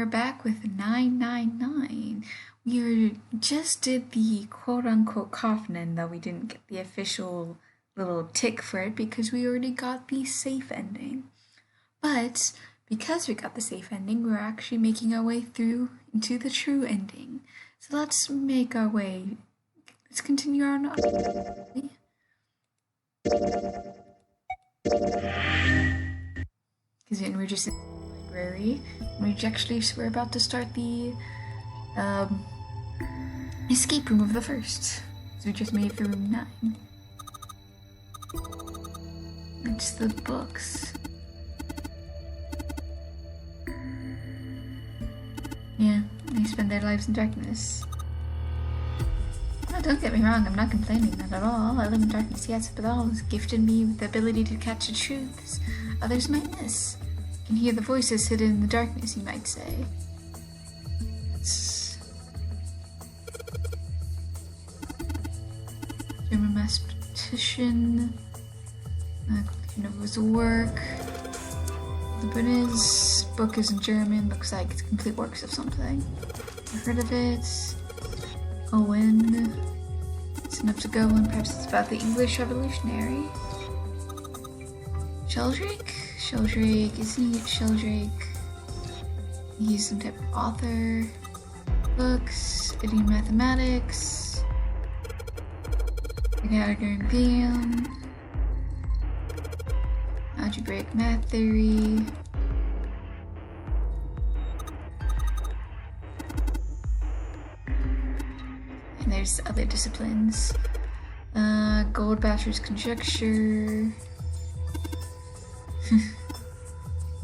we're back with 999. We just did the quote-unquote covenant, though we didn't get the official little tick for it because we already got the safe ending. But because we got the safe ending, we're actually making our way through into the true ending. So let's make our way. Let's continue on. Because we're just in the library. We're about to start the escape room of the first. So we just made it through room 9. It's the books. Yeah, they spend their lives in darkness. Oh, don't get me wrong, I'm not complaining, not at all. I live in darkness, yes, but all has gifted me with the ability to catch the truths others might miss. You can hear the voices hidden in the darkness, you might say. It's German mathematician, completion of his work. The book is in German, looks like it's complete works of something. I've heard of it. Owen. It's enough to go on, perhaps it's about the English Revolutionary. Sheldrake? Sheldrake, isn't he Sheldrake? He's some type of author. Books, studying mathematics. Pythagorean theorem. Algebraic math theory. And there's other disciplines. Goldbasher's conjecture.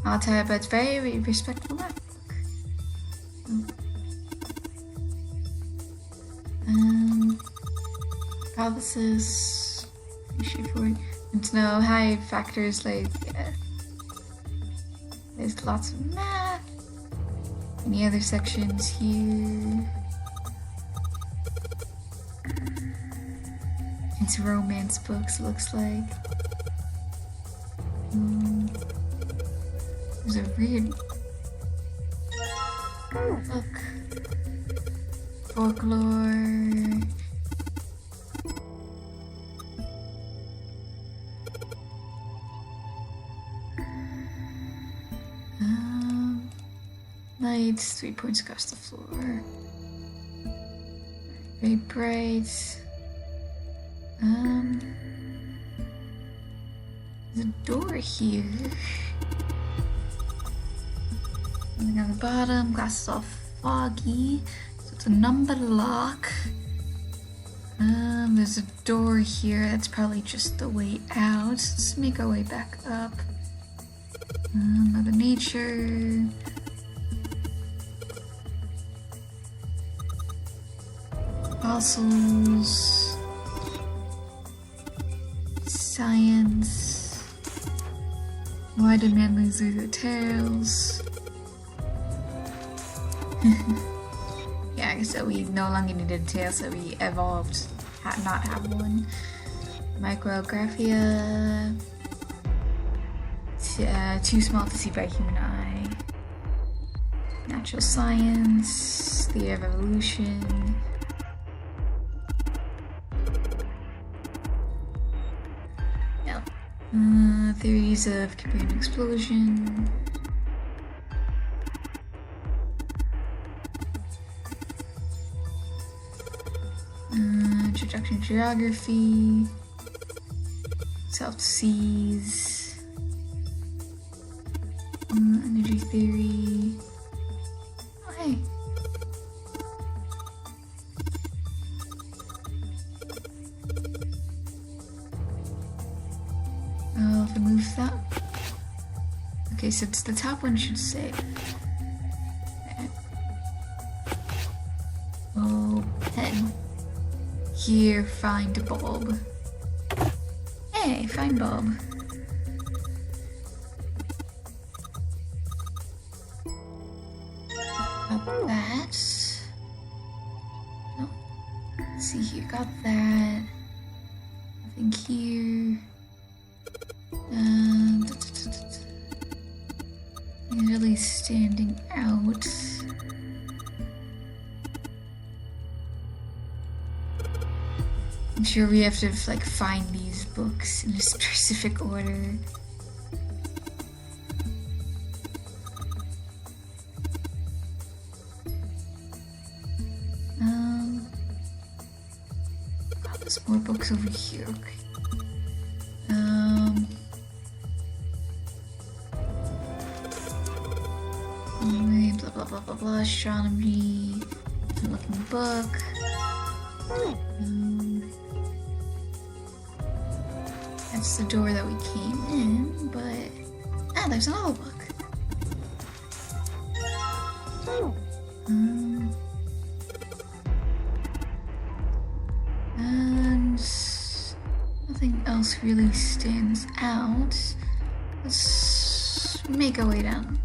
I'll tell you, but it's very respectable math book. Hypothesis. Pretty straightforward. And to know high factors like there's lots of math. Any other sections here? It's romance books, looks like. There's a weird book. Folklore. Lights, 3 points across the floor. Very bright. There's a door here. Something on the bottom, glass is all foggy, so it's a number lock. There's a door here, that's probably just the way out. Let's make our way back up. Mother Nature. Fossils. Science. Why did man lose their tails? Yeah, I guess that we no longer needed a tail, so we evolved not have one. Micrographia. Too small to see by human eye. Natural science. Theory of evolution. Theories of Cambrian explosion. Introduction to geography. South Seas. Energy theory. Oh, hey. Remove that. Okay, so it's the top one should say. Open. Here, find bulb. Hey, find bulb. Got that. No. Let's see here, got that. Nothing here. Really standing out. I'm sure we have to like find these books in a specific order. There's more books over here. Okay. Blah blah blah blah blah. Astronomy. Looking book. That's the door that we came in, but there's another book. And nothing else really stands out. Let's make our way down.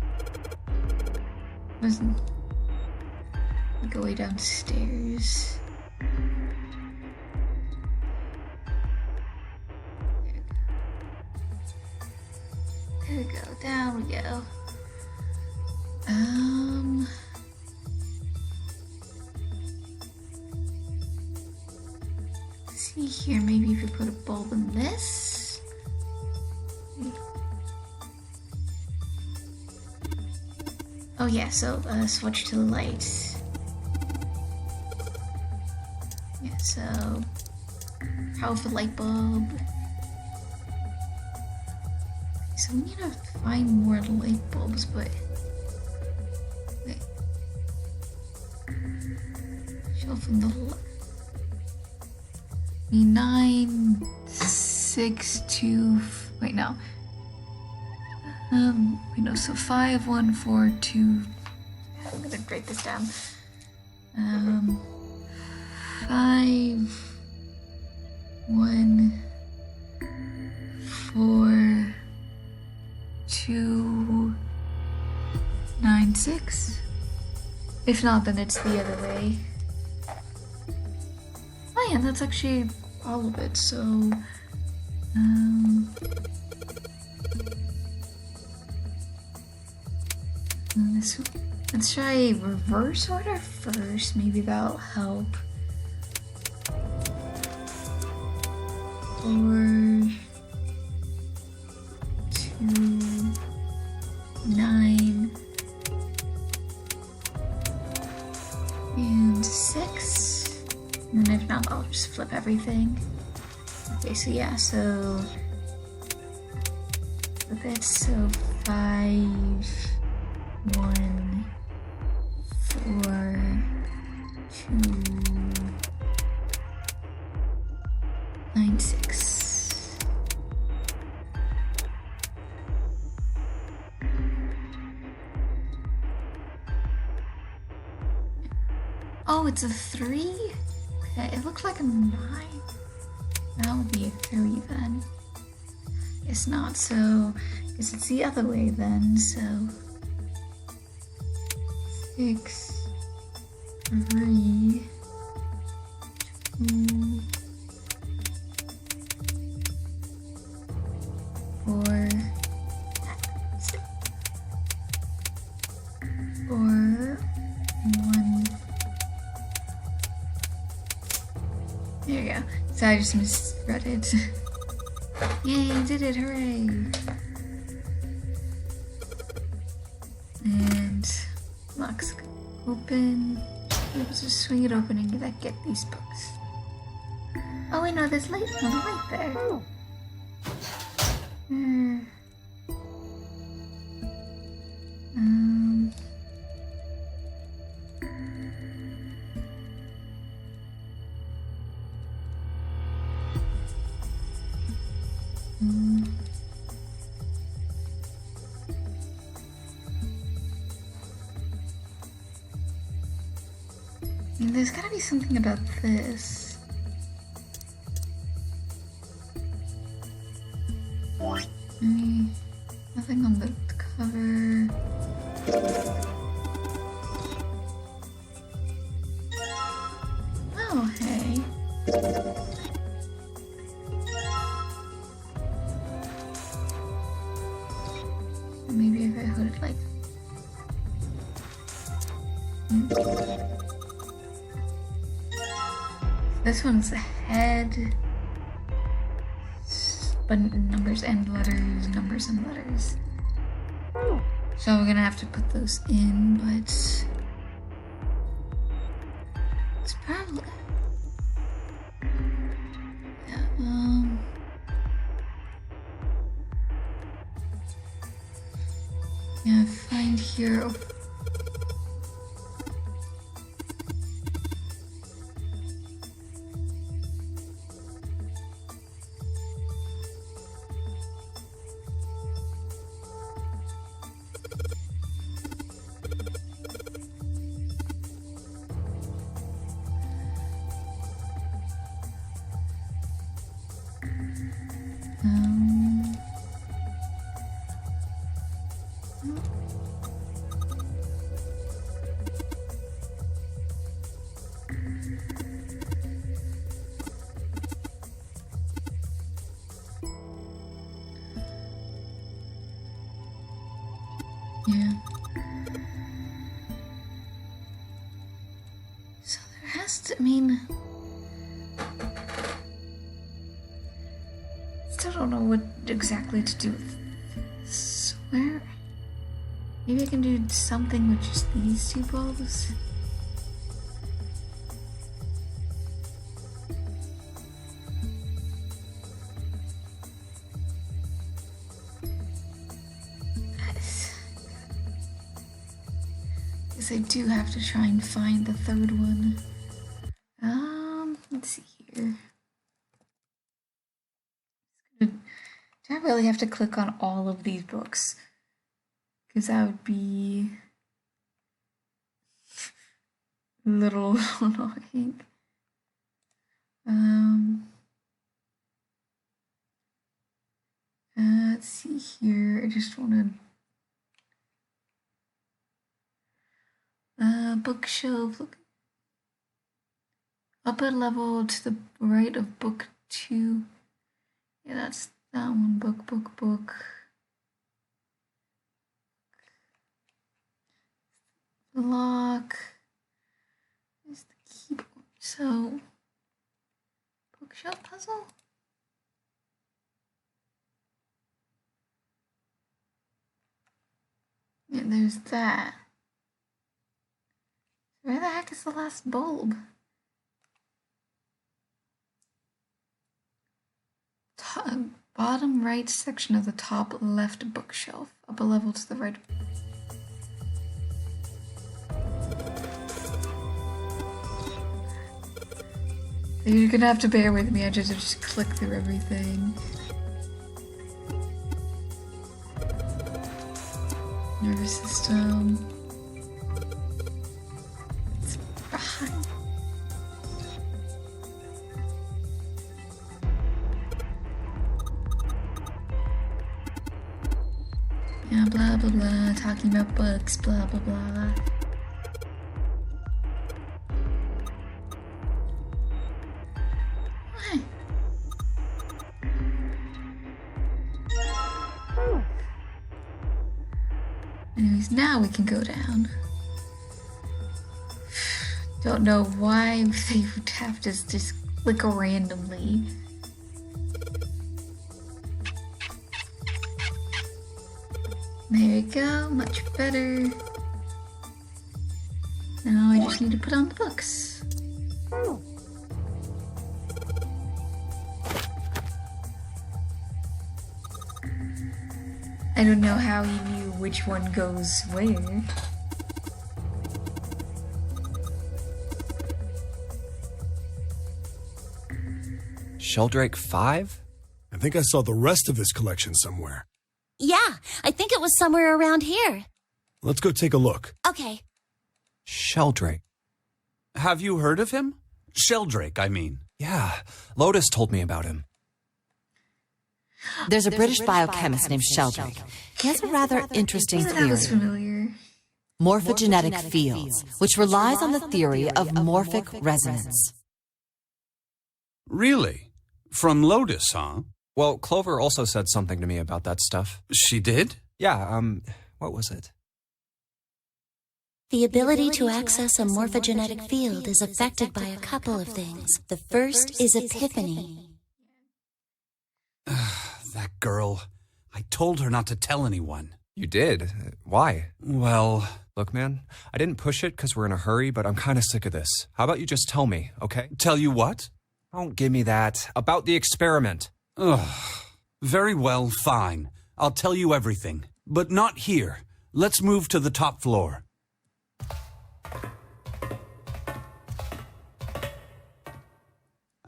Make our way downstairs. There we go. Down we go. See here, maybe if we put a bulb in this. Oh yeah, so switch to the lights. Yeah, so powerful light bulb. So we need to find more light bulbs, but wait. Shelf in the left. 9, 6, 2. Wait, no. Wait, no. So 5, 1, 4, 2. I'm gonna write this down. 5, 1, 4, 2, 9, 6. If not, then it's the other way. Oh yeah, that's actually all of it, so let's try reverse order first, maybe that'll help. 4, 2, 9, and 6. And if not, I'll just flip everything. Okay, so yeah, so flip it. So 5, 1, 4, 2, 9, 6. Oh, it's a 3? Okay, it looks like a 9. That would be a 3 then. It's not, so I guess it's the other way then, so 6, 3, 2, 4, 6, 4, 1. There you go. So I just misread it. Yay, did it, hooray! And locks open. Let's just swing it open and get these books. Oh wait, no, there's light, another light there. There's gotta be something about this. Nothing on the cover. Oh, hey. Maybe if I hold it like... This one's a add but numbers and letters, numbers and letters. So we're gonna have to put those in, but it's probably yeah, find here. Yeah. So there has to, still don't know what exactly to do with this. Where? Maybe I can do something with just these two balls? I do have to try and find the third one. Let's see here. Do I really have to click on all of these books? Because that would be a little annoying. Let's see here. I just want to bookshelf, look. Upper level to the right of book 2. Yeah, that's that one. Book. The lock. There's the keyboard. So, bookshelf puzzle? Yeah, there's that. Where the heck is the last bulb? Bottom right section of the top left bookshelf. Up a level to the right. You're gonna have to bear with me. I just click through everything. Nervous system. Yeah, blah blah blah, talking about books, blah blah blah. What? Anyways, now we can go down. Don't know why they would have to just click randomly. There we go, much better. Now I just need to put on the books. I don't know how he knew which one goes where. Sheldrake 5? I think I saw the rest of his collection somewhere. Yeah, I think it was somewhere around here. Let's go take a look. Okay. Sheldrake. Have you heard of him? Sheldrake, I mean. Yeah, Lotus told me about him. There's a British biochemist named Sheldrake. He has a rather interesting That was theory. familiar. Morphogenetic fields, which relies on the theory of morphic resonance. Really? From Lotus, huh? Well, Clover also said something to me about that stuff. She did? Yeah, what was it? The ability to access a morphogenetic field is affected by a couple of things. The first is epiphany. That girl. I told her not to tell anyone. You did? Why? Well, Look, man, I didn't push it because we're in a hurry, but I'm kind of sick of this. How about you just tell me, okay? tell you what? Don't give me that. About the experiment. Ugh. Very well, fine. I'll tell you everything. But not here. Let's move to the top floor.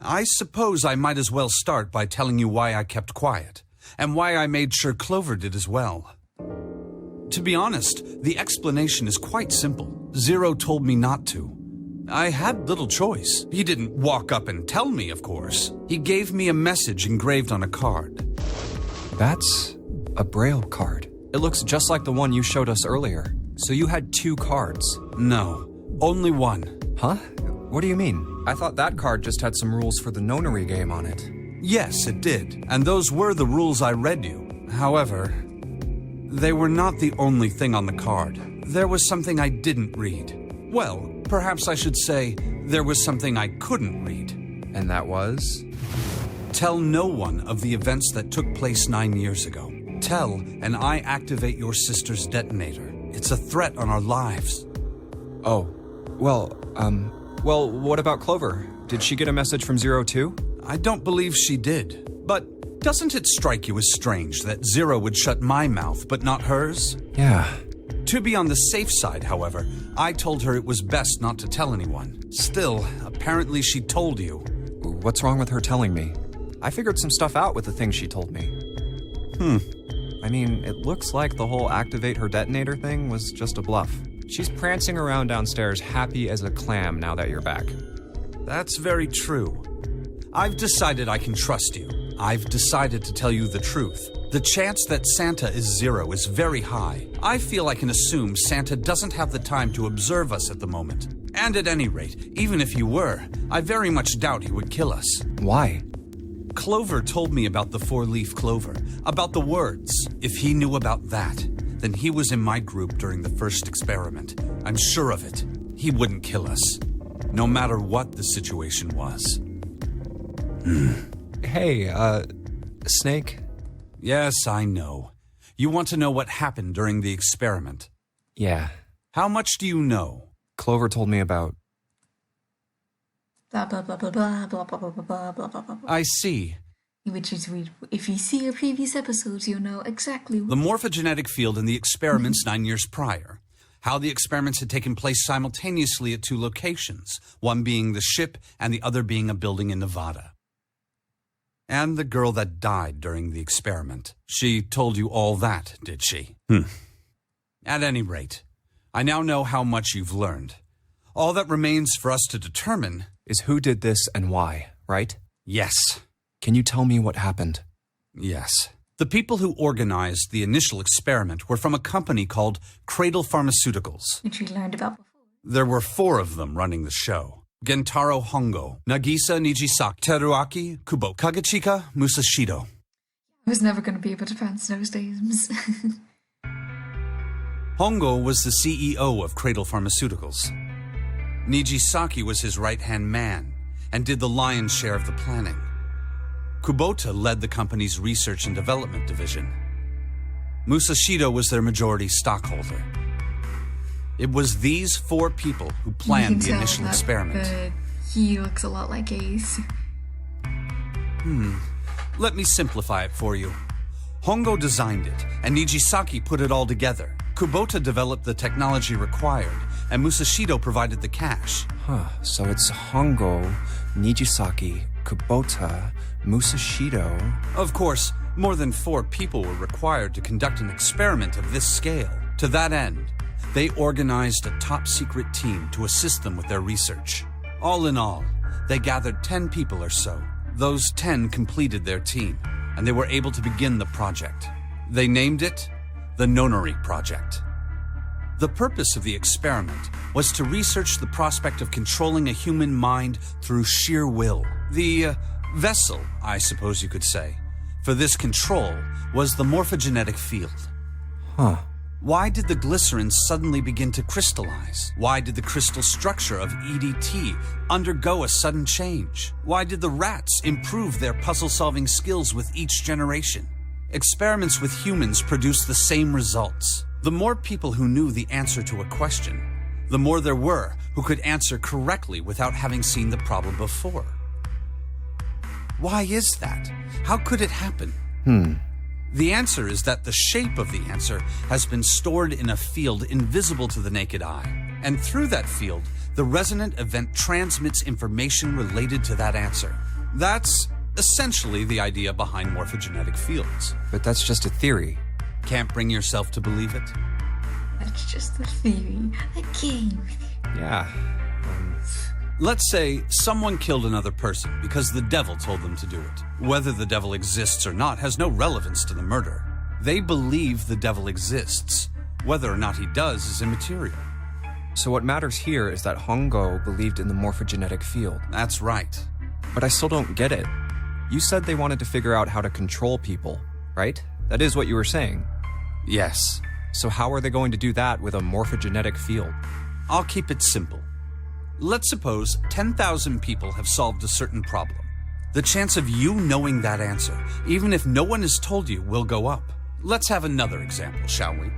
I suppose I might as well start by telling you why I kept quiet, and why I made sure Clover did as well. To be honest, the explanation is quite simple. Zero told me not to. I had little choice. He didn't walk up and tell me, of course. He gave me a message engraved on a card. That's a Braille card. It looks just like the one you showed us earlier. So you had 2 cards. No, only one. Huh? What do you mean? I thought that card just had some rules for the nonary game on it. Yes, it did, and those were the rules I read you. However, they were not the only thing on the card. There was something I didn't read. Well, perhaps I should say, there was something I couldn't read. And that was? Tell no one of the events that took place 9 years ago. Tell, and I activate your sister's detonator. It's a threat on our lives. Oh, well, what about Clover? Did she get a message from Zero too? I don't believe she did. But doesn't it strike you as strange that Zero would shut my mouth, but not hers? Yeah. To be on the safe side, however, I told her it was best not to tell anyone. Still, apparently she told you. What's wrong with her telling me? I figured some stuff out with the things she told me. I mean, it looks like the whole activate her detonator thing was just a bluff. She's prancing around downstairs happy as a clam now that you're back. That's very true. I've decided I can trust you. I've decided to tell you the truth. The chance that Santa is Zero is very high. I feel I can assume Santa doesn't have the time to observe us at the moment. And at any rate, even if he were, I very much doubt he would kill us. Why? Clover told me about the 4-leaf clover, about the words. If he knew about that, then he was in my group during the first experiment. I'm sure of it. He wouldn't kill us, no matter what the situation was. Hey, Snake? Yes, I know. You want to know what happened during the experiment. Yeah. How much do you know? Clover told me about... Blah blah blah blah blah blah blah blah blah blah blah blah. I see. Which is, if you see our previous episodes, you'll know exactly The morphogenetic field in the experiments 9 years prior. How the experiments had taken place simultaneously at 2 locations, one being the ship and the other being a building in Nevada. And the girl that died during the experiment. She told you all that, did she? At any rate, I now know how much you've learned. All that remains for us to determine is who did this and why, right? Yes. Can you tell me what happened? Yes. The people who organized the initial experiment were from a company called Cradle Pharmaceuticals. which we learned about before. There were 4 of them running the show. Gentaro Hongo, Nagisa Nijisaki, Teruaki Kubo, Kagechika Musashido. I was never going to be able to pronounce those names. Hongo was the CEO of Cradle Pharmaceuticals. Nijisaki was his right-hand man and did the lion's share of the planning. Kubota led the company's research and development division. Musashido was their majority stockholder. It was these 4 people who planned the initial experiment. He looks a lot like Ace. Let me simplify it for you. Hongo designed it, and Nijisaki put it all together. Kubota developed the technology required, and Musashido provided the cash. So it's Hongo, Nijisaki, Kubota, Musashido... Of course, more than 4 people were required to conduct an experiment of this scale. To that end, they organized a top-secret team to assist them with their research. All in all, they gathered 10 people or so. Those 10 completed their team, and they were able to begin the project. They named it the Nonary Project. The purpose of the experiment was to research the prospect of controlling a human mind through sheer will. The vessel, I suppose you could say, for this control was the morphogenetic field. Why did the glycerin suddenly begin to crystallize? Why did the crystal structure of EDT undergo a sudden change? Why did the rats improve their puzzle-solving skills with each generation? Experiments with humans produced the same results. The more people who knew the answer to a question, the more there were who could answer correctly without having seen the problem before. Why is that? How could it happen? The answer is that the shape of the answer has been stored in a field invisible to the naked eye. And through that field, the resonant event transmits information related to that answer. That's essentially the idea behind morphogenetic fields. But that's just a theory. Can't bring yourself to believe it? That's just a theory, a game. Yeah. Let's say someone killed another person because the devil told them to do it. Whether the devil exists or not has no relevance to the murder. They believe the devil exists. Whether or not he does is immaterial. So what matters here is that Hongo believed in the morphogenetic field. That's right. But I still don't get it. You said they wanted to figure out how to control people, right? That is what you were saying. Yes. So how are they going to do that with a morphogenetic field? I'll keep it simple. Let's suppose 10,000 people have solved a certain problem. The chance of you knowing that answer, even if no one has told you, will go up. Let's have another example, shall we?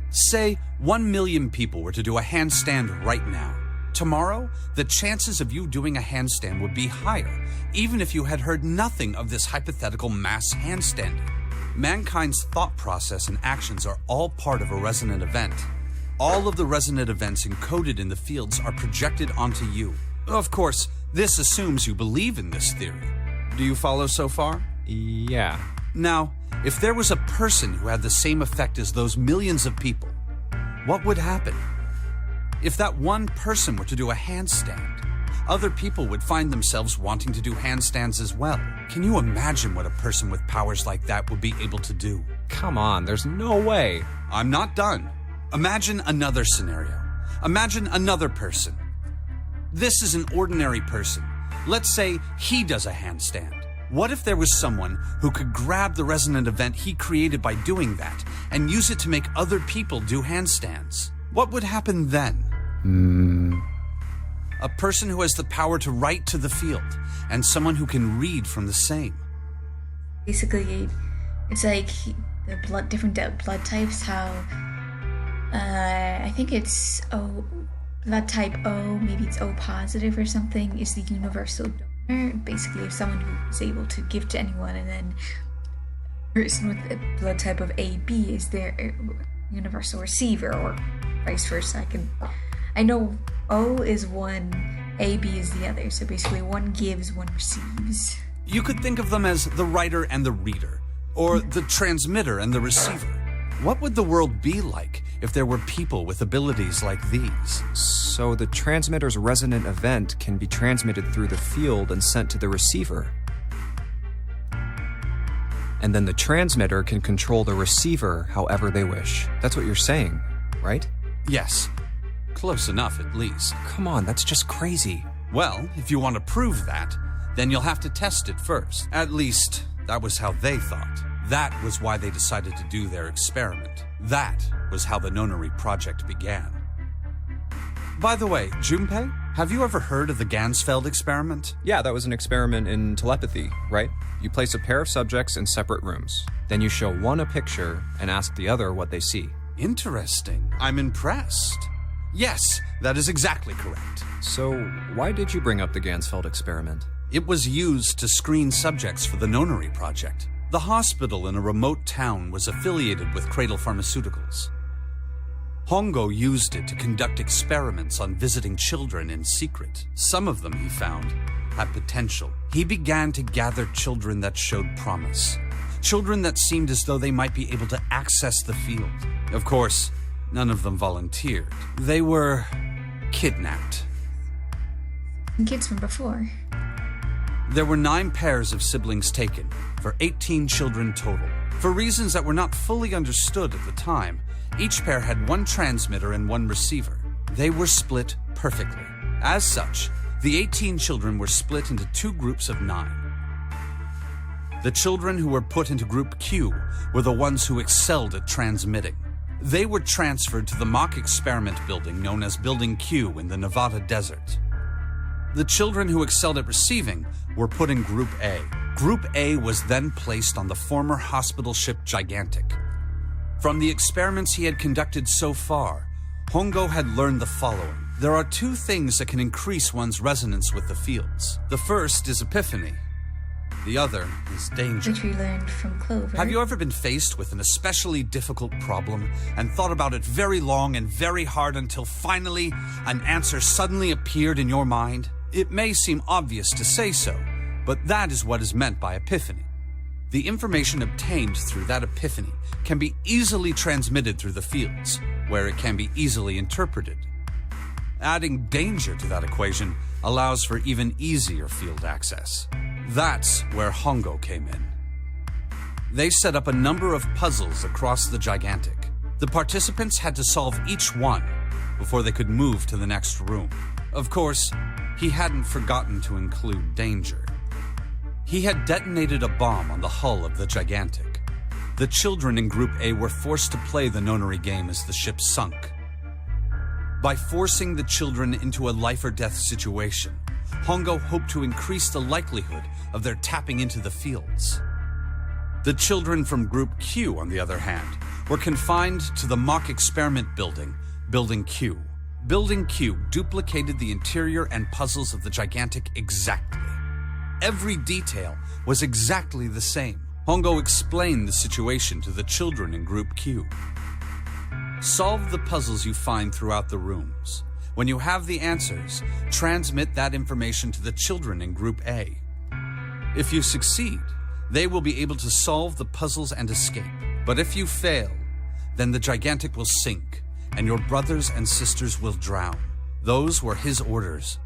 Say 1 million people were to do a handstand right now. Tomorrow, the chances of you doing a handstand would be higher, even if you had heard nothing of this hypothetical mass handstanding. Mankind's thought process and actions are all part of a resonant event. All of the resonant events encoded in the fields are projected onto you. Of course, this assumes you believe in this theory. Do you follow so far? Yeah. Now, if there was a person who had the same effect as those millions of people, what would happen? If that one person were to do a handstand, other people would find themselves wanting to do handstands as well. Can you imagine what a person with powers like that would be able to do? Come on, there's no way. I'm not done. Imagine another scenario. Imagine another person. This is an ordinary person. Let's say he does a handstand. What if there was someone who could grab the resonant event he created by doing that and use it to make other people do handstands? What would happen then? A person who has the power to write to the field and someone who can read from the same. Basically, it's like the different blood types, how I think it's blood type O, maybe it's O positive or something, is the universal donor. Basically, if someone who is able to give to anyone, and then a person with a blood type of AB is their universal receiver, or vice versa. I know O is one, AB is the other, so basically one gives, one receives. You could think of them as the writer and the reader, or the transmitter and the receiver. What would the world be like if there were people with abilities like these? So the transmitter's resonant event can be transmitted through the field and sent to the receiver. And then the transmitter can control the receiver however they wish. That's what you're saying, right? Yes. Close enough, at least. Come on, that's just crazy. Well, if you want to prove that, then you'll have to test it first. At least, that was how they thought. That was why they decided to do their experiment. That was how the Nonary project began. By the way, Junpei, have you ever heard of the Ganzfeld experiment? Yeah, that was an experiment in telepathy, right? You place a pair of subjects in separate rooms. Then you show one a picture and ask the other what they see. Interesting. I'm impressed. Yes, that is exactly correct. So, why did you bring up the Ganzfeld experiment? It was used to screen subjects for the Nonary project. The hospital in a remote town was affiliated with Cradle Pharmaceuticals. Hongo used it to conduct experiments on visiting children in secret. Some of them, he found, had potential. He began to gather children that showed promise. Children that seemed as though they might be able to access the field. Of course, none of them volunteered. They were kidnapped. Kids from before. There were 9 pairs of siblings taken, for 18 children total. For reasons that were not fully understood at the time, each pair had one transmitter and one receiver. They were split perfectly. As such, the 18 children were split into 2 groups of 9. The children who were put into Group Q were the ones who excelled at transmitting. They were transferred to the mock experiment building known as Building Q in the Nevada desert. The children who excelled at receiving were put in Group A. Group A was then placed on the former hospital ship Gigantic. From the experiments he had conducted so far, Hongo had learned the following. There are two things that can increase one's resonance with the fields. The first is epiphany. The other is danger. Which we learned from Clover. Have you ever been faced with an especially difficult problem and thought about it very long and very hard until finally an answer suddenly appeared in your mind? It may seem obvious to say so, but that is what is meant by epiphany. The information obtained through that epiphany can be easily transmitted through the fields, where it can be easily interpreted. Adding danger to that equation allows for even easier field access. That's where Hongo came in. They set up a number of puzzles across the Gigantic. The participants had to solve each one before they could move to the next room. Of course, he hadn't forgotten to include danger. He had detonated a bomb on the hull of the Gigantic. The children in Group A were forced to play the nonary game as the ship sunk. By forcing the children into a life-or-death situation, Hongo hoped to increase the likelihood of their tapping into the fields. The children from Group Q, on the other hand, were confined to the mock experiment building, Building Q. Building Q duplicated the interior and puzzles of the Gigantic exactly. Every detail was exactly the same. Hongo explained the situation to the children in Group Q. Solve the puzzles you find throughout the rooms. When you have the answers, transmit that information to the children in Group A. If you succeed, they will be able to solve the puzzles and escape. But if you fail, then the Gigantic will sink, and your brothers and sisters will drown. Those were his orders.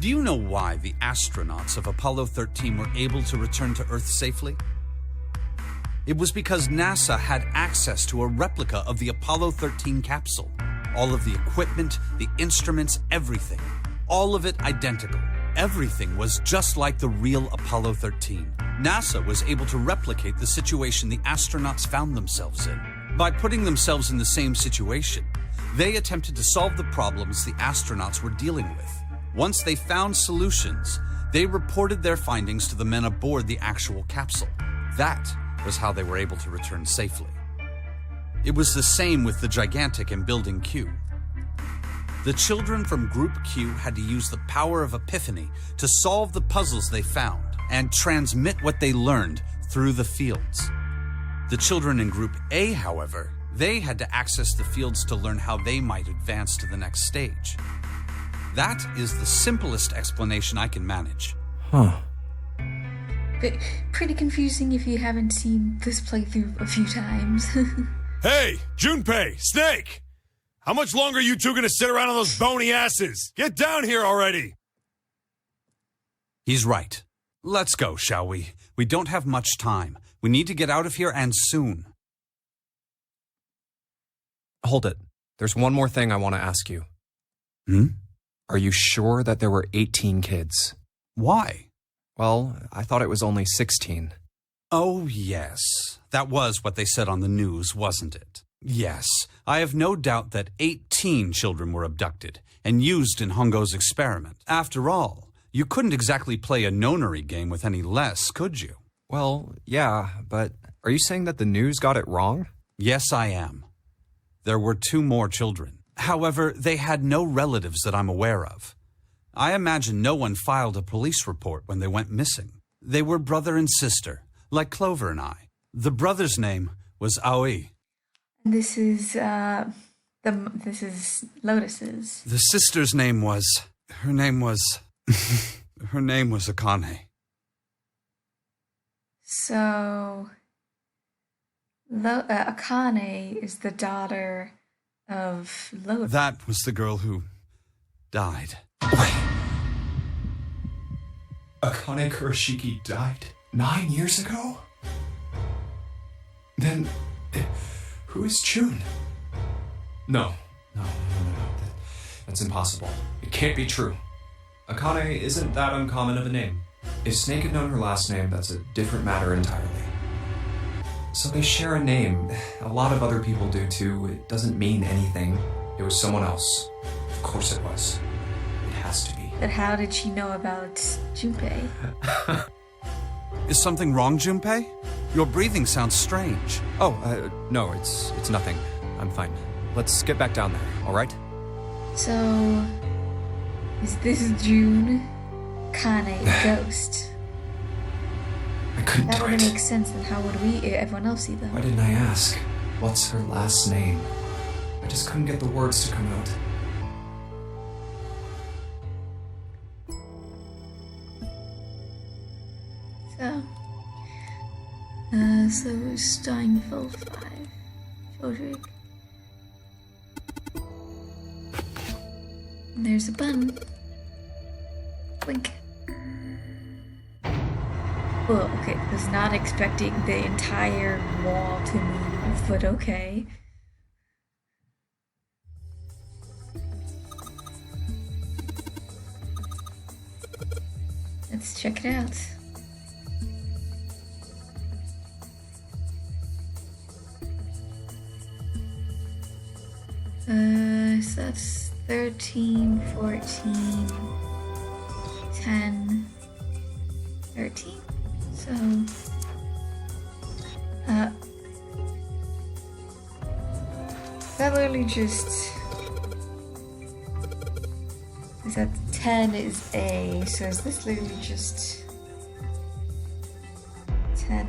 Do you know why the astronauts of Apollo 13 were able to return to Earth safely? It was because NASA had access to a replica of the Apollo 13 capsule. All of the equipment, the instruments, everything. All of it identical. Everything was just like the real Apollo 13. NASA was able to replicate the situation the astronauts found themselves in. By putting themselves in the same situation, they attempted to solve the problems the astronauts were dealing with. Once they found solutions, they reported their findings to the men aboard the actual capsule. That was how they were able to return safely. It was the same with the Gigantic in Building Q. The children from Group Q had to use the power of epiphany to solve the puzzles they found and transmit what they learned through the fields. The children in Group A, however, they had to access the fields to learn how they might advance to the next stage. That is the simplest explanation I can manage. Huh. But pretty confusing if you haven't seen this playthrough a few times. Hey, Junpei, Snake! How much longer are you two gonna sit around on those bony asses? Get down here already! He's right. Let's go, shall we? We don't have much time. We need to get out of here, and soon. Hold it. There's one more thing I want to ask you. Are you sure that there were 18 kids? Why? Well, I thought it was only 16. Oh, yes. That was what they said on the news, wasn't it? Yes, I have no doubt that 18 children were abducted and used in Hongo's experiment. After all, you couldn't exactly play a nonary game with any less, could you? Well, yeah, but are you saying that the news got it wrong? Yes, I am. There were 2 more children. However, they had no relatives that I'm aware of. I imagine no one filed a police report when they went missing. They were brother and sister, like Clover and I. The brother's name was Aoi. This is Lotus's. The sister's name was... Her name was Akane. So, Akane is the daughter of Lotus. That was the girl who died. Akane Kurashiki died 9 years ago? Then, who is Chun? No. That's impossible. It can't be true. Akane isn't that uncommon of a name. If Snake had known her last name, that's a different matter entirely. So they share a name. A lot of other people do too. It doesn't mean anything. It was someone else. Of course it was. It has to be. But how did she know about Junpei? Is something wrong, Junpei? Your breathing sounds strange. Oh, no, it's nothing. I'm fine. Let's get back down there, all right? So, is this June Kane a ghost? I couldn't That do wouldn't it. make sense, then how would everyone else see them? Why didn't I ask? What's her last name? I just couldn't get the words to come out. So Steinfeld 5. Chodrick. And there's a button. Blink. Well, okay, was not expecting the entire wall to move, but okay. Let's check it out. So that's 13, 14, 10, 13. So, that literally just is that 10 is A, so is this literally just 10,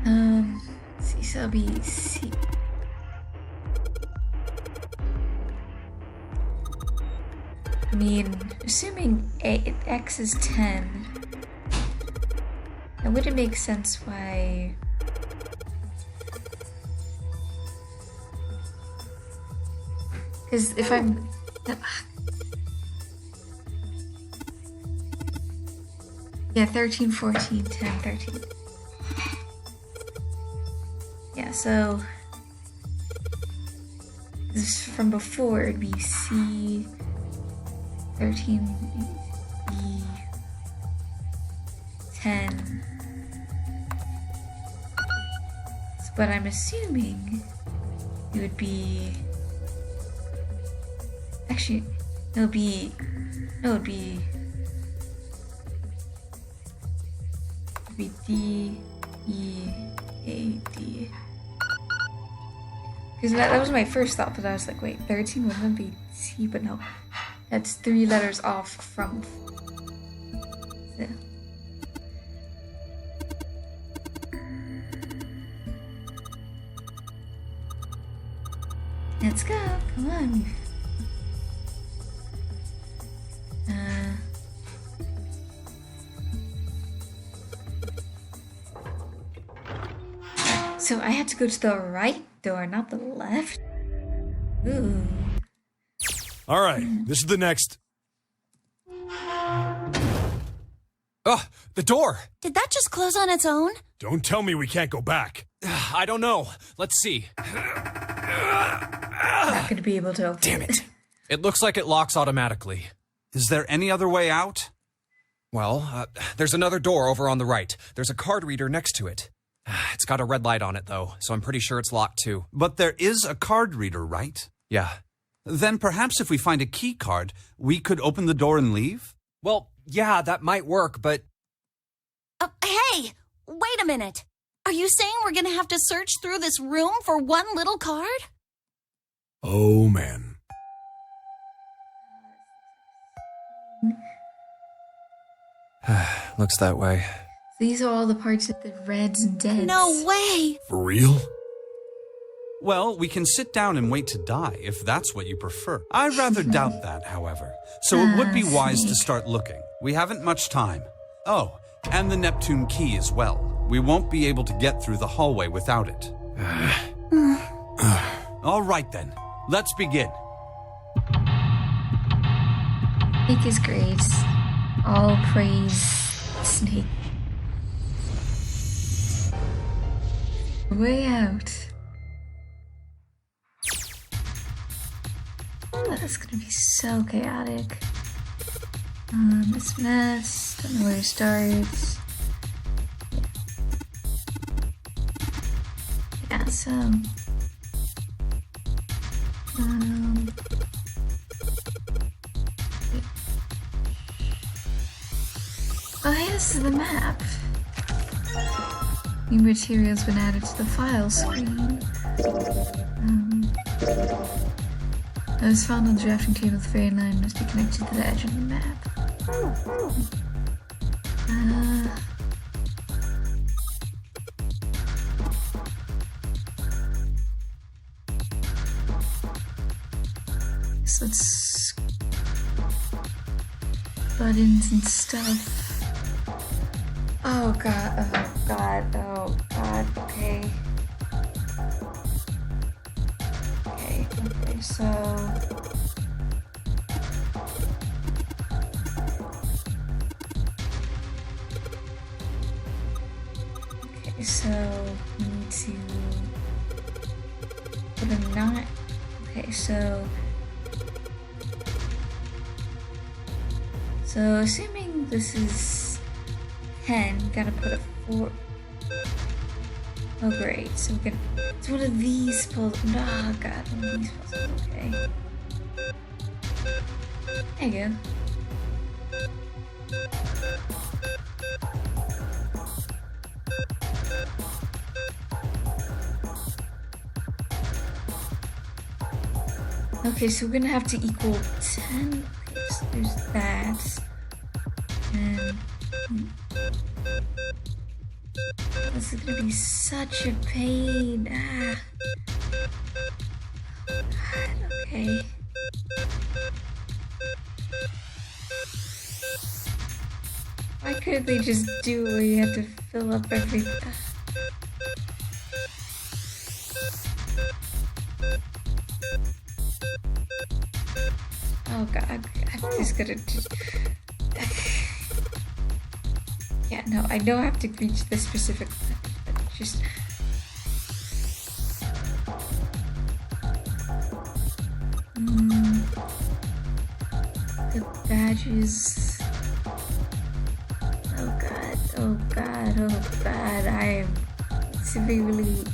11? C, so it'll be C. I mean, assuming X is 10, it wouldn't make sense why... Because if I'm... Yeah, 13, 14, 10, 13. Yeah, so... This from before, it'd be C... 13, E, 10. But I'm assuming it would be... Actually, it'll be... No, it'd be... It'd be D, E, A, D. Because that was my first thought, but I was like, wait, 13 wouldn't be C, but no. That's 3 letters off from... So. Let's go, come on. So I had to go to the right door, not the left? Ooh. All right, this is the next. Oh, the door! Did that just close on its own? Don't tell me we can't go back. I don't know. Let's see. Not gonna be able to open Damn it. It looks like it locks automatically. Is there any other way out? Well, there's another door over on the right. There's a card reader next to it. It's got a red light on it, though, so I'm pretty sure it's locked, too. But there is a card reader, right? Yeah. Then perhaps if we find a key card, we could open the door and leave? Well, yeah, that might work, but... Hey! Wait a minute! Are you saying we're gonna have to search through this room for one little card? Oh, man. Looks that way. These are all the parts of the reds and deads. No way! For real? Well, we can sit down and wait to die, if that's what you prefer. I rather doubt that, however. So it would be wise to start looking. We haven't much time. Oh, and the Neptune key as well. We won't be able to get through the hallway without it. All right then, let's begin. Snake is great. All praise Snake. Way out. Oh, that's gonna be so chaotic. This mess. Don't know where it starts. Yeah, so. Oh, hey, this is the map. New materials been added to the file screen. I was found on the drafting table. The fairy line must be connected to the edge of the map. So let's buttons and stuff. Oh god, oh god, oh god, okay. Okay, so we need to put a 9. Okay, so assuming this is 10, we gotta put a 4. Oh great, so we can. It's one of these puzzles. Oh god, one of these puzzles. Okay. There you go. Okay, so we're gonna have to equal 10. Okay, so there's that. And this is gonna be such a pain. Ah. God, okay. Why couldn't they just do it where you have to fill up everything? Oh god, I'm just gonna yeah, no, I know I have to reach this specific method, but just the badges. Oh god, oh god, oh god, I am severely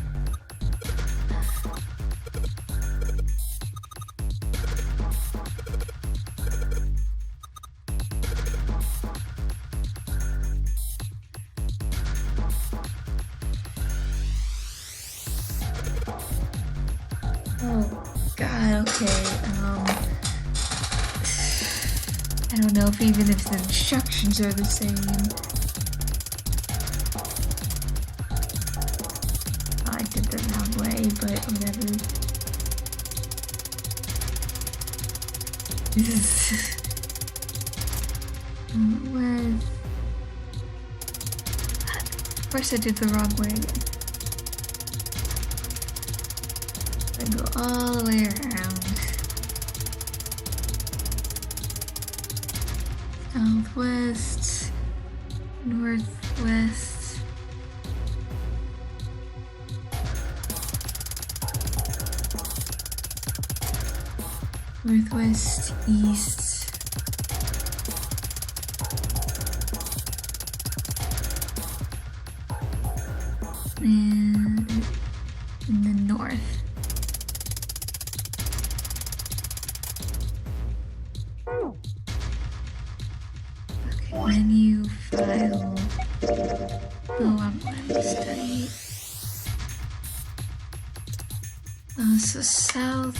I don't know if even if the instructions are the same. Oh, I did the wrong way, but whatever. This is where? Of course I did the wrong way again. I go all the way around. Southwest, northwest, northwest, east, and in the north. Menu, file. Oh, I'm on study. So south.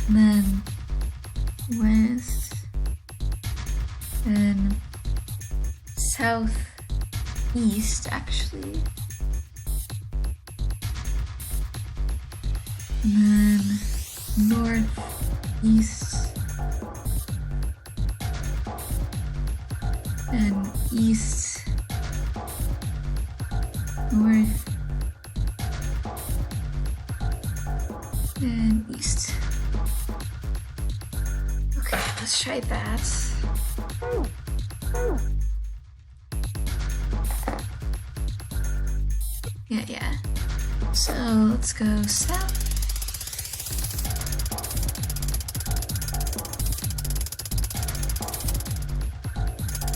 Then west. Then southeast, actually. And then northeast. And east, north, and east. Okay, let's try that. Yeah. So let's go south.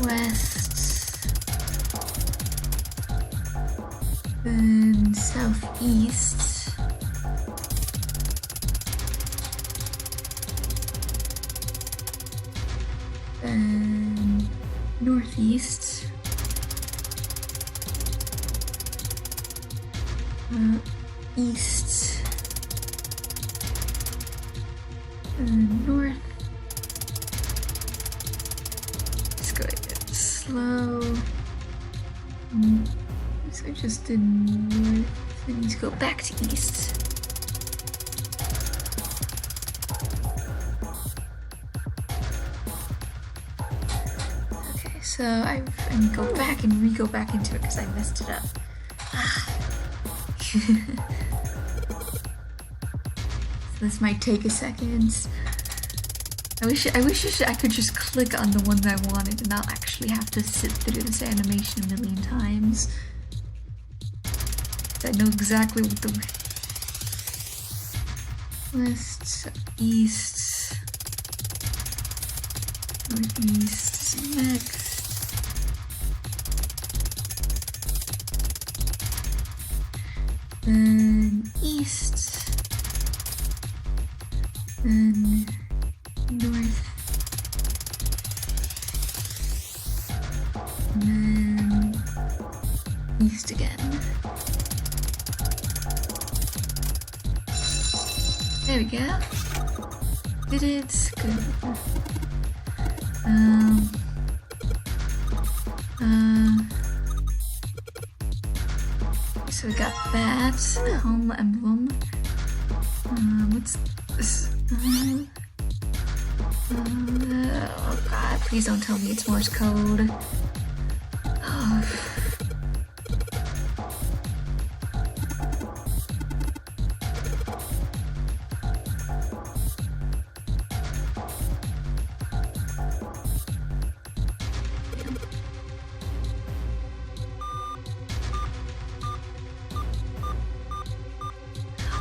west, then southeast, then northeast, east, north. Just go slow. So I just did north. I need to go back to east. Okay, so I need to go back and re-go back into it because I messed it up. So this might take a second. I wish I could just click on the ones I wanted and not actually have to sit through this animation a million times. I know exactly what the west, east, northeast next. Then east, then north, and then east again. There we go. Did it. Good. So we got that home emblem. What's this? Oh god, please don't tell me it's Morse code. Oh.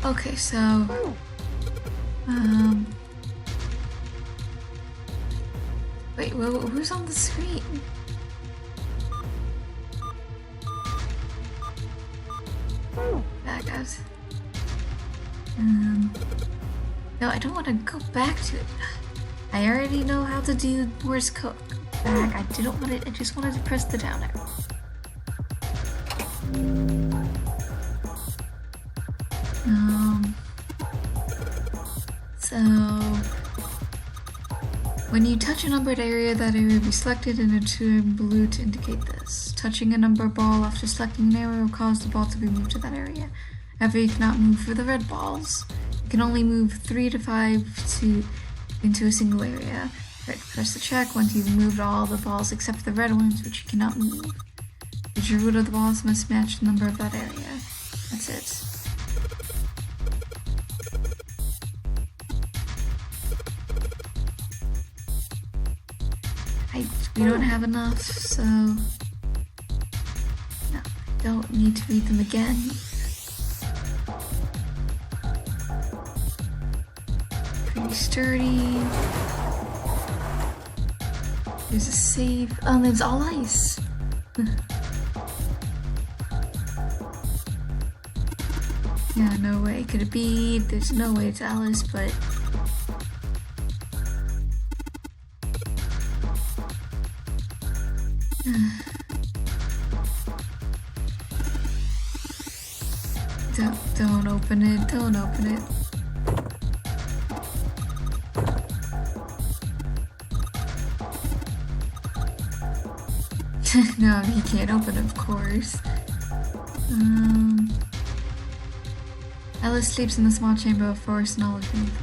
Okay, so wait, who's on the screen? That guys. No, I don't want to go back to it. I already know how to do Morse code. Back. I didn't want it. I just wanted to press the down arrow. So when you touch a numbered area, that area will be selected and it turn blue to indicate this. Touching a number ball after selecting an area will cause the ball to be moved to that area. However, you cannot move for the red balls. You can only move 3 to 5 into a single area. Right, press the check once you've moved all the balls except the red ones, which you cannot move. The root of the balls must match the number of that area. That's it. We don't have enough, so no, I don't need to read them again. Pretty sturdy. There's a save. Oh, there's all ice. Yeah, no way could it be. There's no way it's Alice, but don't open it, don't open it. No, he can't open it, of course. Alice sleeps in the small chamber of forest knowledge beneath.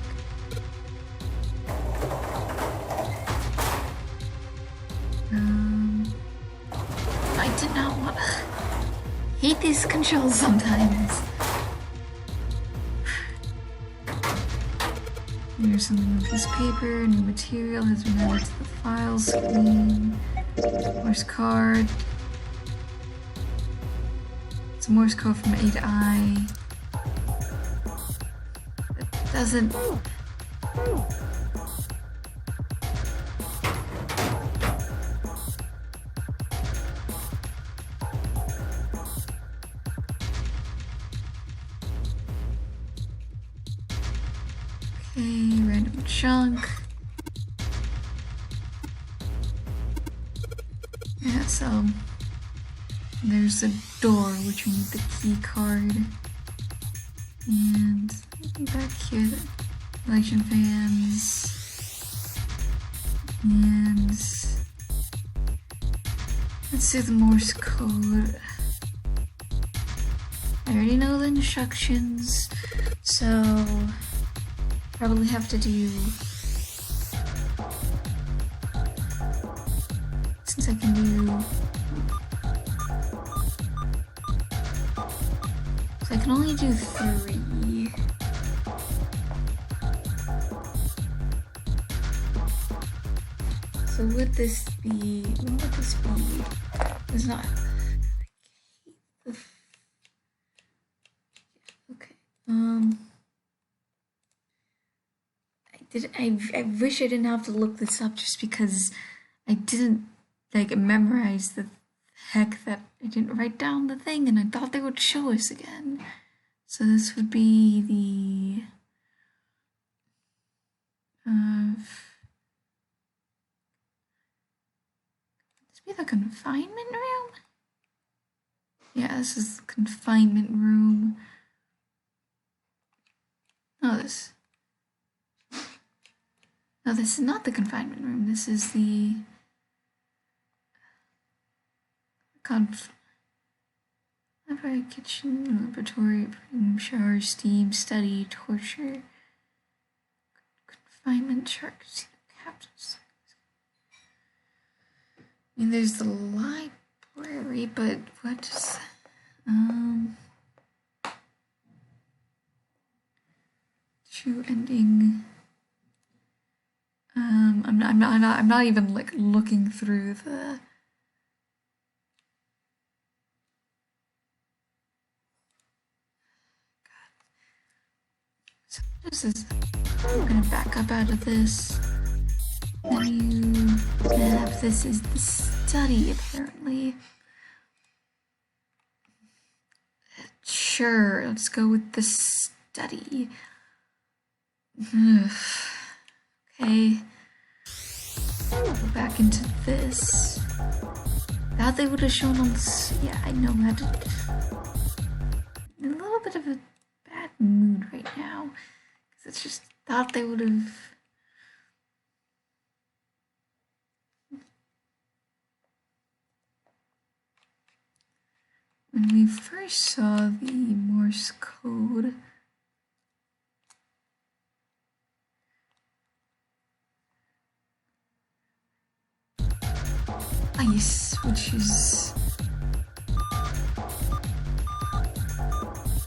I did not want to. Hate these controls sometimes. Here's something with this paper. New material has been added to the file screen. Morse card. It's a Morse code from A to I. It doesn't. Okay, random chunk. Yeah, so there's a door which we need the key card. And back here, the election fans. And let's do the Morse code. I already know the instructions, so probably have to do, since I can do, so I can only do 3. So would this be, what would this be? It's not, okay, I wish I didn't have to look this up just because I didn't, like, memorize the heck that I didn't write down the thing and I thought they would show us again. So this would be the, this be the confinement room? Yeah, this is the confinement room. No, this is not the confinement room. This is the library, kitchen, laboratory, room, shower, steam, study, torture, confinement, sharks, captives. I mean, there's the library, but what is true ending. I'm not even like looking through the. So what is this? I'm gonna back up out of this. Menu. This is the study apparently. Sure, let's go with the study. Okay. Go back into this. Thought they would have shown on this. Yeah, I know that. In a little bit of a bad mood right now. Because it's just thought they would have. When we first saw the Morse code, ice, which is,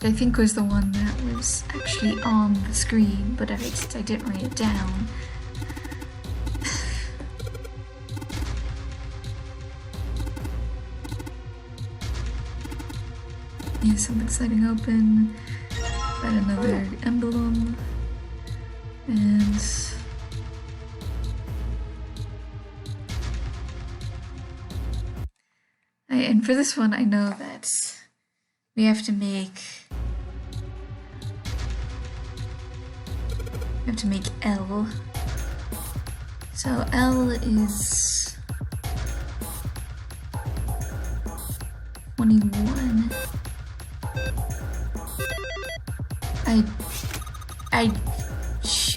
I think was the one that was actually on the screen, but I didn't write it down. Yeah, something's sliding open. Got another emblem. And for this one, I know that we have to make L. So L is 21.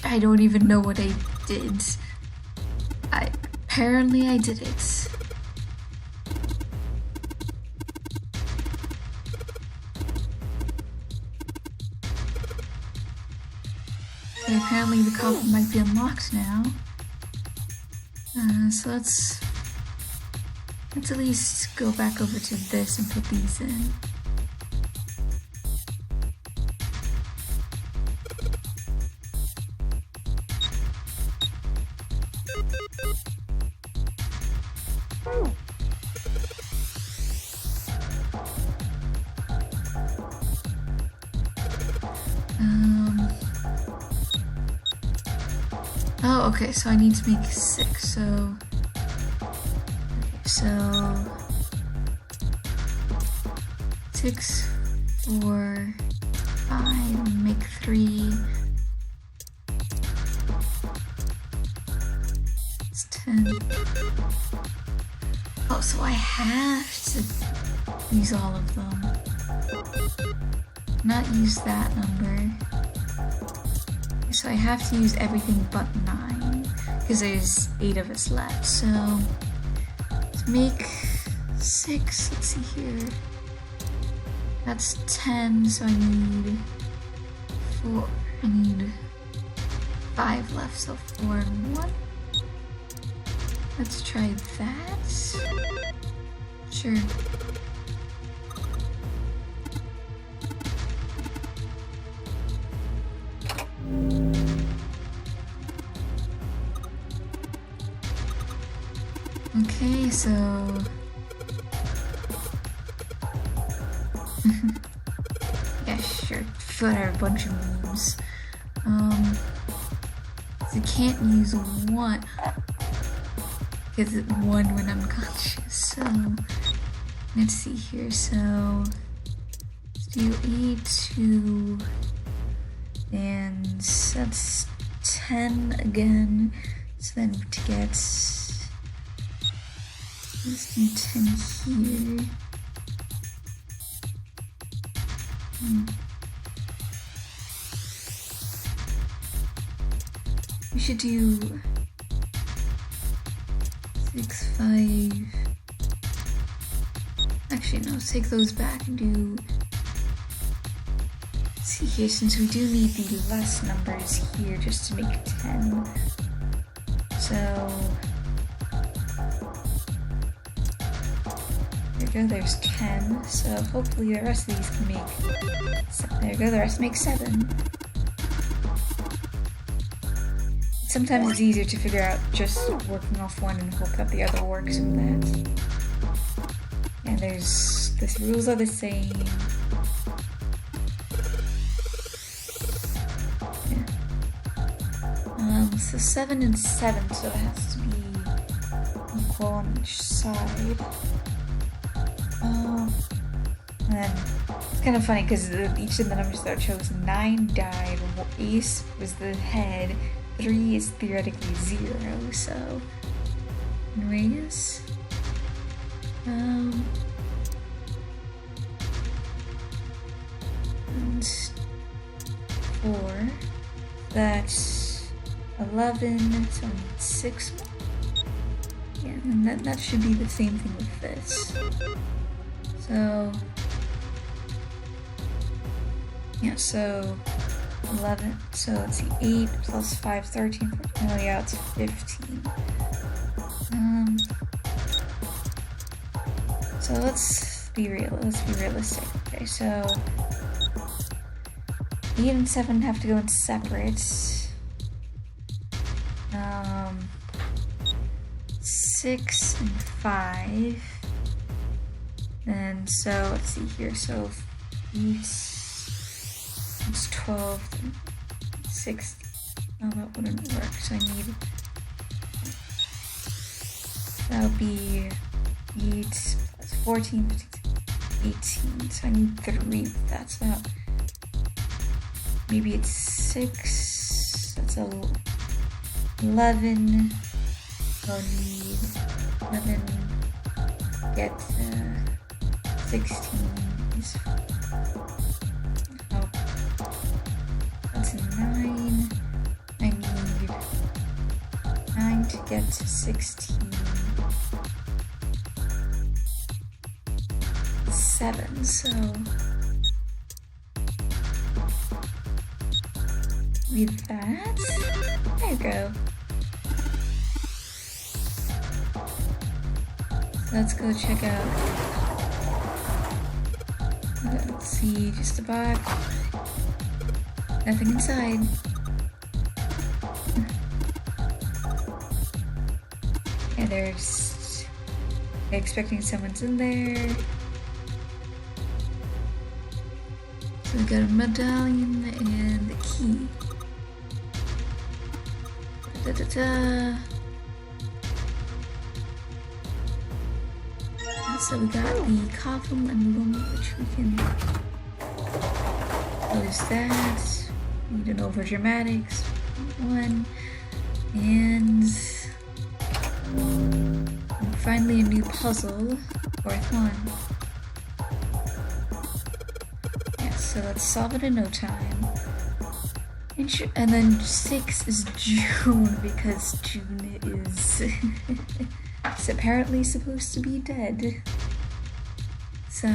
I don't even know what I did. Apparently I did it. So apparently the coffin might be unlocked now. So let's at least go back over to this and put these in. Oh, okay, so I need to make 6, so 6, 4, 5, make 3, 10. Oh, so I have to use all of them. Not use that number. So I have to use everything but 9. Because there's 8 of us left. So to make 6, let's see here. That's 10, so I need 4. I need 5 left, so 4 and 1. Let's try that. Sure. Okay, so yeah, sure. Feel like I have a bunch of memes. So you can't use 1 because it 1 when unconscious. So let's see here. So let's do 8, 2, and that's 10 again. So then to get let's do 10 here. We should do 6, 5. Actually, no, let's take those back and do. Let's see here, since we do need the less numbers here just to make 10. So there you go, there's 10. So hopefully the rest of these can make. There you go, the rest make 7. Sometimes it's easier to figure out just working off 1 and hope that the other works in that. And the rules are the same. Yeah. So 7 and 7, so it has to be equal on each side. And then it's kind of funny because each of the numbers that are chosen, 9 died, Ace was the head, 3 is theoretically 0, so anyways. And 4, that's 11, so I need 6 more. Yeah, and that should be the same thing with this. So yeah, so 11, so let's see, 8 plus 5, 13, 14, oh yeah, it's 15. So let's be realistic. Okay, so 8 and 7 have to go in separate. 6 and 5. And so let's see here, so 8, it's 12, 60. Oh, that wouldn't work, so I need, that'll be 8 plus 14, 18, so I need 3 of that, so that, maybe it's 6, that's 11, I'll need 11, get 16 is, oh, that's 9, I need 9 to get to 16, 7, so with that, there you go. Let's go check out. Let's see, just a box. Nothing inside. Yeah, they're expecting someone's in there. So we got a medallion and the key. Da-da-da. So we got the coffin emblem, which we can close that. Need an over dramatics 1, and And finally a new puzzle. Fourth one. Yeah, so let's solve it in no time. And then 6 is June, because June is it's apparently supposed to be dead. So,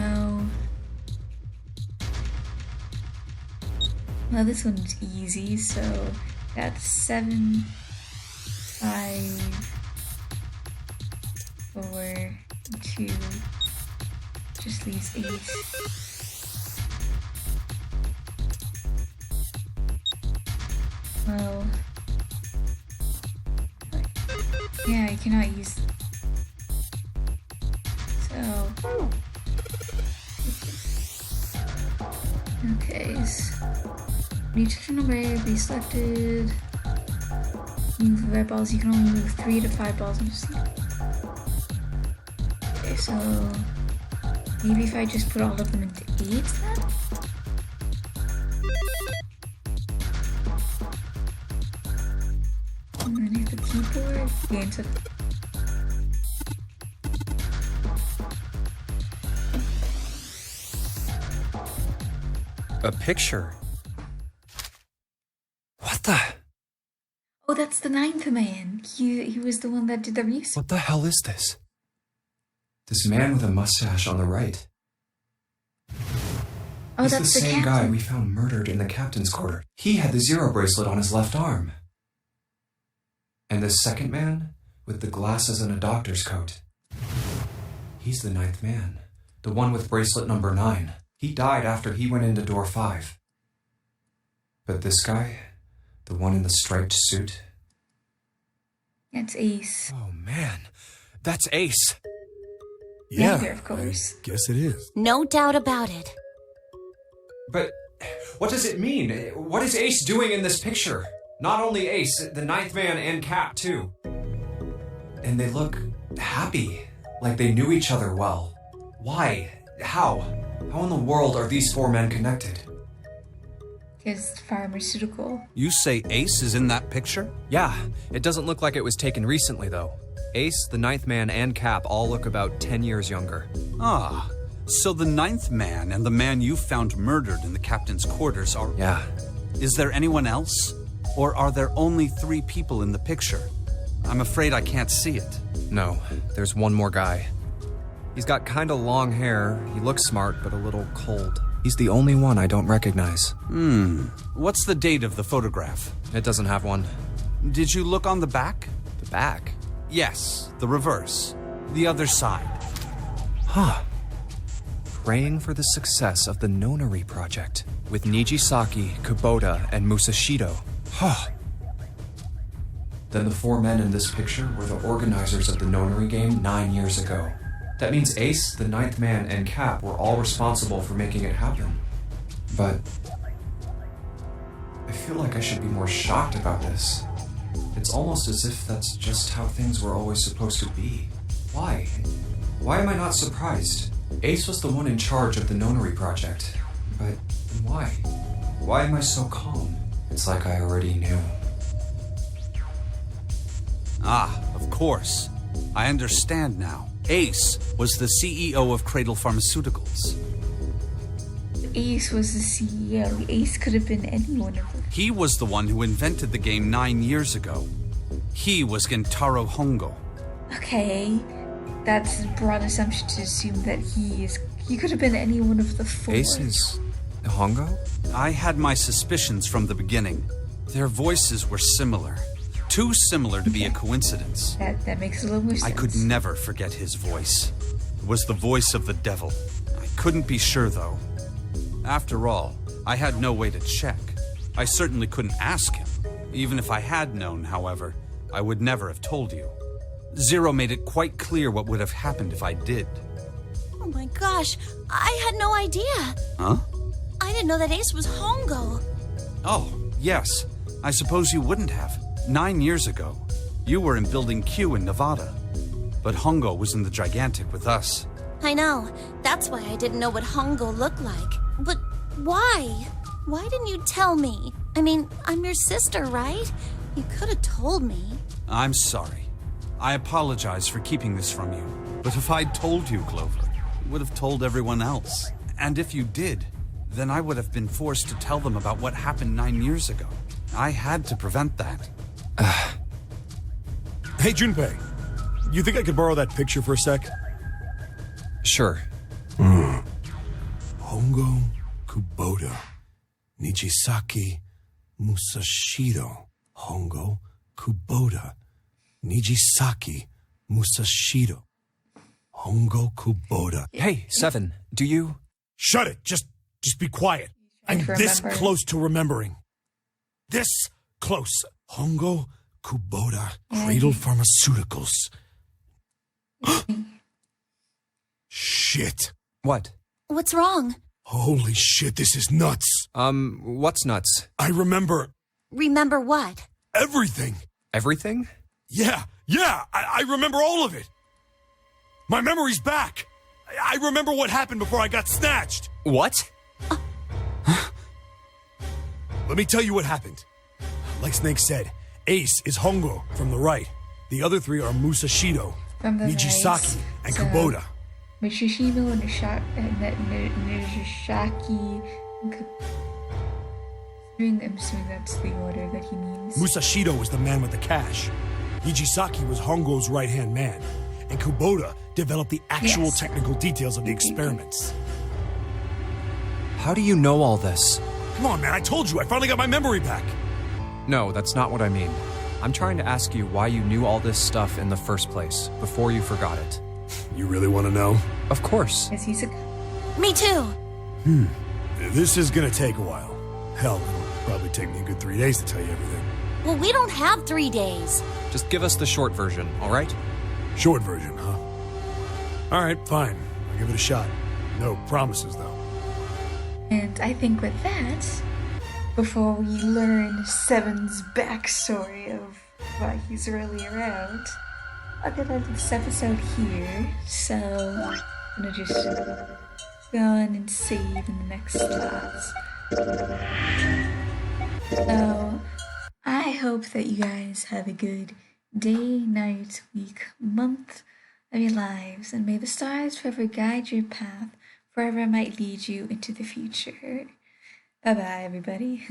well, this one's easy, so that's 7, 5, 4, 2, just leaves 8. Well, yeah, I cannot use. So, okay. When you touch a number A, be selected. Move 5 balls. You can only move 3 to 5 balls in a seat. Okay, so maybe if I just put all of them into 8 then? And then hit the keyboard. Yeah, instead. A picture? What the? Oh, that's the 9th man. He was the one that did the research. What the hell is this? This man with a mustache on the right. Oh, He's that's the the same captain. guy we found murdered in the captain's quarter. He had the Zero bracelet on his left arm. And the second man, with the glasses and a doctor's coat. He's the 9th man. The one with bracelet number 9. He died after he went into door 5. But this guy, the one in the striped suit. That's Ace. Oh man, that's Ace. Yeah, Neither, of course. I guess it is. No doubt about it. But what does it mean? What is Ace doing in this picture? Not only Ace, the 9th man and Cap too. And they look happy, like they knew each other well. Why? How? How in the world are these 4 men connected? His pharmaceutical. You say Ace is in that picture? Yeah, it doesn't look like it was taken recently though. Ace, the 9th man, and Cap all look about 10 years younger. Ah, so the 9th man and the man you found murdered in the captain's quarters are... Yeah. Is there anyone else? Or are there only 3 people in the picture? I'm afraid I can't see it. No, there's one more guy. He's got kinda long hair, he looks smart, but a little cold. He's the only one I don't recognize. What's the date of the photograph? It doesn't have one. Did you look on the back? The back? Yes, the reverse. The other side. Huh. Praying for the success of the Nonary project with Nijisaki, Kubota, and Musashido. Huh. Then the 4 men in this picture were the organizers of the Nonary game 9 years ago. That means Ace, the 9th man, and Cap were all responsible for making it happen. But I feel like I should be more shocked about this. It's almost as if that's just how things were always supposed to be. Why? Why am I not surprised? Ace was the one in charge of the Nonary project. But why? Why am I so calm? It's like I already knew. Ah, of course. I understand now. Ace was the CEO of Cradle Pharmaceuticals. Ace was the CEO. Ace could have been any one of them. He was the one who invented the game 9 years ago. He was Gentaro Hongo. Okay, that's a broad assumption to assume that he could have been any one of the 4. Ace is Hongo? I had my suspicions from the beginning. Their voices were similar. Too similar to be a coincidence. That makes a little more sense. I could never forget his voice. It was the voice of the devil. I couldn't be sure, though. After all, I had no way to check. I certainly couldn't ask him. Even if I had known, however, I would never have told you. Zero made it quite clear what would have happened if I did. Oh my gosh, I had no idea. Huh? I didn't know that Ace was Hongo. Oh, yes. I suppose you wouldn't have. 9 years ago, you were in Building Q in Nevada. But Hongo was in the Gigantic with us. I know. That's why I didn't know what Hongo looked like. But why? Why didn't you tell me? I mean, I'm your sister, right? You could have told me. I'm sorry. I apologize for keeping this from you. But if I'd told you, Clover, you would have told everyone else. And if you did, then I would have been forced to tell them about what happened 9 years ago. I had to prevent that. Hey, Junpei. You think I could borrow that picture for a sec? Sure. Hongo Kubota. Nijisaki Musashido. Hongo Kubota. Nijisaki Musashido. Hongo Kubota. Hey, Seven, do you... Shut it! Just be quiet. I'm this close to remembering. This close. Hongo Kubota. Cradle Pharmaceuticals. Shit. What? What's wrong? Holy shit, this is nuts. What's nuts? I remember Remember what? everything. Everything? Yeah, I remember all of it. My memory's back. I remember what happened before I got snatched. What? Let me tell you what happened. Like Snake said, Ace is Hongo from the right. The other three are Musashido, From the Nijisaki, right, and so- Kubota. Mishishino, Nijisaki, I'm assuming that's the order that he means. Musashido was the man with the cash. Nijisaki was Hongo's right-hand man. And Kubota developed the actual Yes. technical details of the experiments. How do you know all this? Come on, man, I told you, I finally got my memory back. No, that's not what I mean. I'm trying to ask you why you knew all this stuff in the first place, before you forgot it. You really want to know? Of course. Because he's a... Me too. This is gonna take a while. Hell, it'll probably take me a good 3 days to tell you everything. Well, we don't have 3 days. Just give us the short version, all right? Short version, huh? Alright, fine. I'll give it a shot. No promises, though. And I think with that, before we learn Seven's backstory of why he's really around, I'll get out of this episode here. So I'm gonna just go on and save in the next slots. So I hope that you guys have a good day, night, week, month of your lives, and may the stars forever guide your path, wherever it might lead you into the future. Bye bye, everybody.